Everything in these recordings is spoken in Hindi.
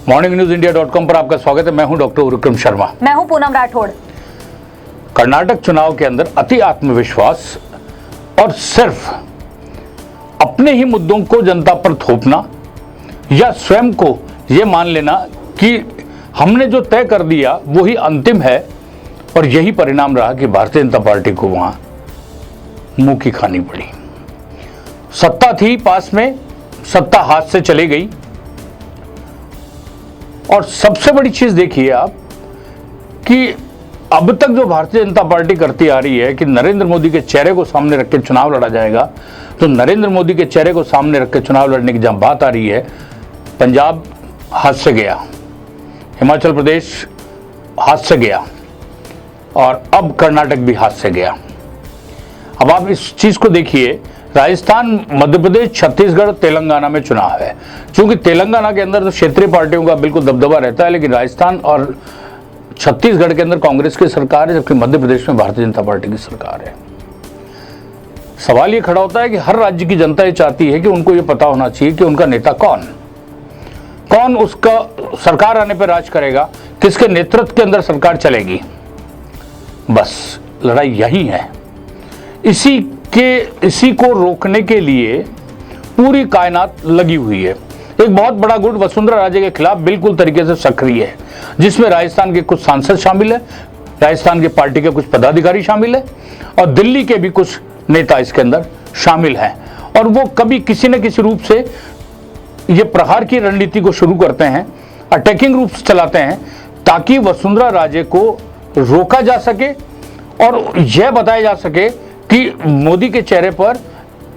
morningnews.india.com पर आपका स्वागत है। मैं हूं डॉक्टर विक्रम शर्मा। मैं हूं पूनम राठौड़। कर्नाटक चुनाव के अंदर अति आत्मविश्वास और सिर्फ अपने ही मुद्दों को जनता पर थोपना या स्वयं को यह मान लेना कि हमने जो तय कर दिया वही अंतिम है, और यही परिणाम रहा कि भारतीय जनता पार्टी को वहां मुंह की खानी पड़ी। सत्ता थी पास में, सत्ता हाथ से चली गई। और सबसे बड़ी चीज देखिए आप कि अब तक जो भारतीय जनता पार्टी करती आ रही है कि नरेंद्र मोदी के चेहरे को सामने रख के चुनाव लड़ा जाएगा, तो नरेंद्र मोदी के चेहरे को सामने रख के चुनाव लड़ने की जहां बात आ रही है, पंजाब हाथ से गया, हिमाचल प्रदेश हाथ से गया और अब कर्नाटक भी हाथ से गया। अब आप इस चीज को देखिए, राजस्थान, मध्य प्रदेश, छत्तीसगढ़, तेलंगाना में चुनाव है। क्योंकि तेलंगाना के अंदर तो क्षेत्रीय पार्टियों का बिल्कुल दबदबा रहता है, लेकिन राजस्थान और छत्तीसगढ़ के अंदर कांग्रेस की सरकार है, जबकि मध्य प्रदेश में भारतीय जनता पार्टी की सरकार है। सवाल ये खड़ा होता है कि हर राज्य की जनता ये चाहती है कि उनको ये पता होना चाहिए कि उनका नेता कौन उसका सरकार आने पर राज करेगा, किसके नेतृत्व के अंदर सरकार चलेगी। बस लड़ाई यही है। इसी को रोकने के लिए पूरी कायनात लगी हुई है। एक बहुत बड़ा गुट वसुंधरा राजे के खिलाफ बिल्कुल तरीके से सक्रिय है, जिसमें राजस्थान के कुछ सांसद शामिल है, राजस्थान की पार्टी के कुछ पदाधिकारी शामिल है और दिल्ली के भी कुछ नेता इसके अंदर शामिल हैं। और वो कभी किसी न किसी रूप से ये प्रहार की रणनीति को शुरू करते हैं, अटैकिंग रूप से चलाते हैं, ताकि वसुंधरा राजे को रोका जा सके और यह बताया जा सके कि मोदी के चेहरे पर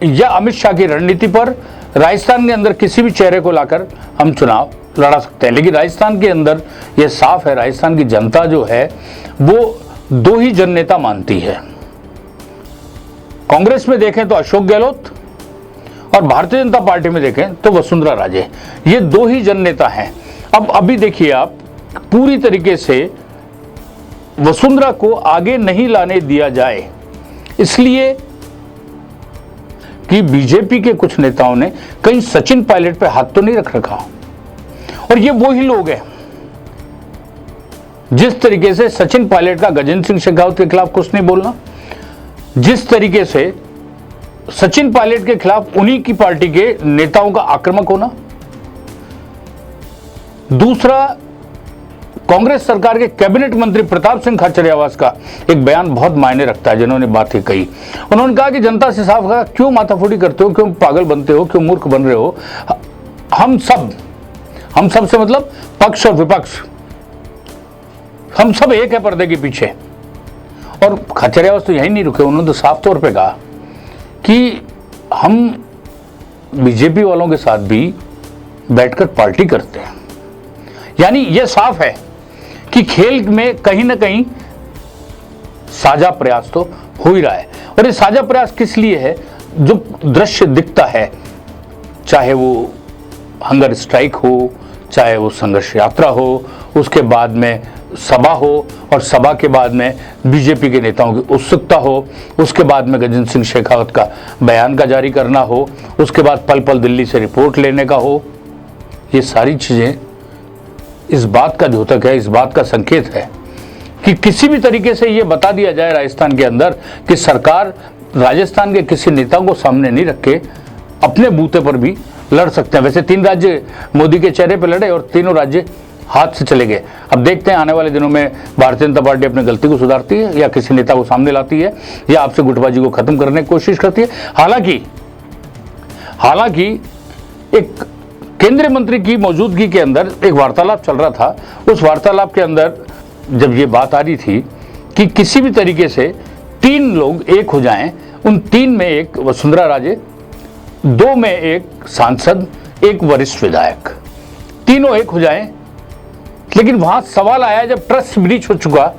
या अमित शाह की रणनीति पर राजस्थान के अंदर किसी भी चेहरे को लाकर हम चुनाव लड़ा सकते हैं। लेकिन राजस्थान के अंदर यह साफ है, राजस्थान की जनता जो है वो दो ही जननेता मानती है। कांग्रेस में देखें तो अशोक गहलोत और भारतीय जनता पार्टी में देखें तो वसुंधरा राजे, ये दो ही जननेता हैं। अब अभी देखिए आप, पूरी तरीके से वसुंधरा को आगे नहीं लाने दिया जाए, इसलिए कि बीजेपी के कुछ नेताओं ने कहीं सचिन पायलट पे हाथ तो नहीं रख रखा। और ये वो ही लोग हैं जिस तरीके से सचिन पायलट का गजेंद्र सिंह शेखावत के खिलाफ कुछ नहीं बोलना, जिस तरीके से सचिन पायलट के खिलाफ उन्हीं की पार्टी के नेताओं का आक्रामक होना। दूसरा, कांग्रेस सरकार के कैबिनेट मंत्री प्रताप सिंह खाचरियावास का एक बयान बहुत मायने रखता है, जिन्होंने बातें कही। उन्होंने कहा कि जनता से साफ कहा, क्यों माथाफोड़ी करते हो, क्यों पागल बनते हो, क्यों मूर्ख बन रहे हो। हम सब से मतलब पक्ष और विपक्ष, हम सब एक है पर्दे के पीछे। और खाचरियावास तो यही नहीं रुके, उन्होंने तो साफ तौर पे कहा कि हम बीजेपी वालों के साथ भी बैठकर पार्टी करते हैं। यानी यह साफ है कि खेल में कहीं ना कहीं साझा प्रयास तो हो ही रहा है। और ये साझा प्रयास किस लिए है? जो दृश्य दिखता है, चाहे वो हंगर स्ट्राइक हो, चाहे वो संघर्ष यात्रा हो, उसके बाद में सभा हो और सभा के बाद में बीजेपी के नेताओं की उत्सुकता हो, उसके बाद में गजेंद्र सिंह शेखावत का बयान का जारी करना हो, उसके बाद पल पल दिल्ली से रिपोर्ट लेने का हो, ये सारी चीजें इस बात का द्योतक है, इस बात का संकेत है कि किसी भी तरीके से ये बता दिया जाए राजस्थान के अंदर कि सरकार राजस्थान के किसी नेता को सामने नहीं रख के अपने बूते पर भी लड़ सकते हैं। वैसे 3 राज्य मोदी के चेहरे पर लड़े और तीनों राज्य हाथ से चले गए। अब देखते हैं आने वाले दिनों में भारतीय जनता पार्टी अपनी गलती को सुधारती है या किसी नेता को सामने लाती है या आपसे गुटबाजी को खत्म करने की कोशिश करती है। हालांकि एक केंद्रीय मंत्री की मौजूदगी के अंदर एक वार्तालाप चल रहा था। उस वार्तालाप के अंदर जब ये बात आ रही थी कि किसी भी तरीके से 3 लोग एक हो जाएं, उन 3 में एक वसुंधरा राजे, 2 में एक सांसद, एक वरिष्ठ विधायक, तीनों एक हो जाएं। लेकिन वहां सवाल आया जब ट्रस्ट ब्रीच हो चुका,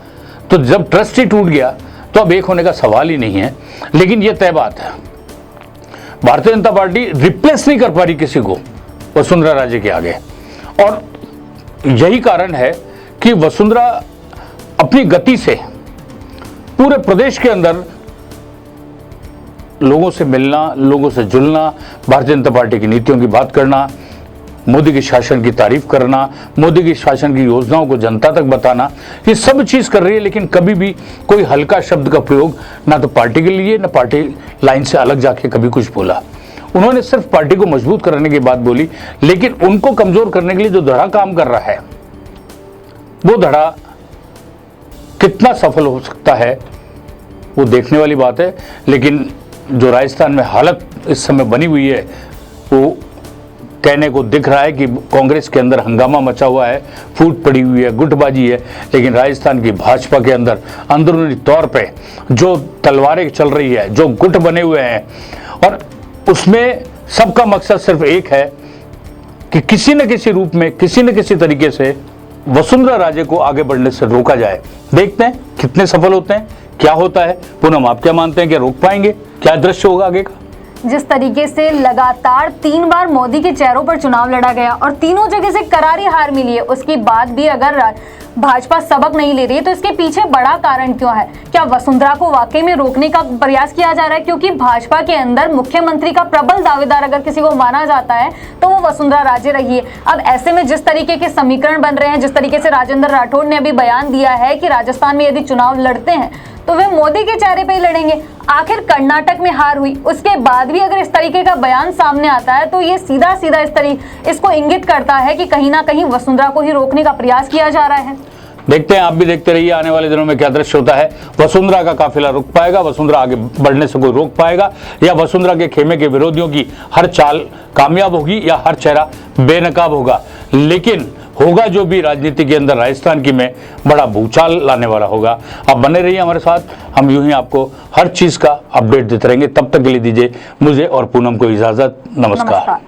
तो जब ट्रस्ट ही टूट गया तो अब एक होने का सवाल ही नहीं है। लेकिन यह तय बात है, भारतीय जनता पार्टी रिप्लेस नहीं कर पा रही किसी को वसुंधरा राजे के आगे। और यही कारण है कि वसुंधरा अपनी गति से पूरे प्रदेश के अंदर लोगों से मिलना, लोगों से जुलना, भारतीय जनता पार्टी की नीतियों की बात करना, मोदी के शासन की तारीफ करना, मोदी के शासन की योजनाओं को जनता तक बताना, ये सब चीज़ कर रही है। लेकिन कभी भी कोई हल्का शब्द का प्रयोग ना तो पार्टी के लिए, ना पार्टी लाइन से अलग जाके कभी कुछ बोला। उन्होंने सिर्फ पार्टी को मजबूत करने की बात बोली, लेकिन उनको कमजोर करने के लिए जो धड़ा काम कर रहा है, वो धड़ा कितना सफल हो सकता है वो देखने वाली बात है। लेकिन जो राजस्थान में हालत इस समय बनी हुई है, वो कहने को दिख रहा है कि कांग्रेस के अंदर हंगामा मचा हुआ है, फूट पड़ी हुई है, गुटबाजी है। लेकिन राजस्थान की भाजपा के अंदर अंदरूनी तौर पे जो तलवारें चल रही है, जो गुट बने हुए हैं, और उसमें सबका मकसद सिर्फ एक है कि किसी न किसी रूप में, किसी न किसी तरीके से वसुंधरा राजे को आगे बढ़ने से रोका जाए। देखते हैं कितने सफल होते हैं, क्या होता है। पूनम, आप क्या मानते हैं कि रोक पाएंगे? क्या दृश्य होगा आगे का? जिस तरीके से लगातार 3 बार मोदी के चेहरों पर चुनाव लड़ा गया और तीनों जगह से करारी हार मिली है, उसके बाद भी अगर भाजपा सबक नहीं ले रही है तो इसके पीछे बड़ा कारण क्यों है? क्या वसुंधरा को वाकई में रोकने का प्रयास किया जा रहा है? क्योंकि भाजपा के अंदर मुख्यमंत्री का प्रबल दावेदार अगर किसी को माना जाता है तो वो वसुंधरा राजे रही है। अब ऐसे में जिस तरीके के समीकरण बन रहे हैं, जिस तरीके से राजेंद्र राठौड़ ने अभी बयान दिया है कि राजस्थान में यदि चुनाव लड़ते हैं तो वे मोदी के चेहरे पे ही लड़ेंगे। आखिर कर्नाटक में हार हुई, उसके बाद भी अगर इस तरीके का बयान सामने आता है तो ये सीधा सीधा इसको इंगित करता है कि कहीं ना कहीं वसुंधरा को ही रोकने का प्रयास किया जा रहा है। देखते हैं, आप भी देखते रहिए आने वाले दिनों में क्या दृश्य होता है। वसुंधरा का काफिला रुक पाएगा? वसुंधरा आगे बढ़ने से कोई रोक पाएगा? या वसुंधरा के खेमे के विरोधियों की हर चाल कामयाब होगी या हर चेहरा बेनकाब होगा? लेकिन होगा जो भी राजनीति के अंदर राजस्थान की में बड़ा भूचाल लाने वाला होगा। आप बने रहिए हमारे साथ, हम यूं ही आपको हर चीज का अपडेट देते रहेंगे। तब तक के लिए दीजिए मुझे और पूनम को इजाजत। नमस्कार।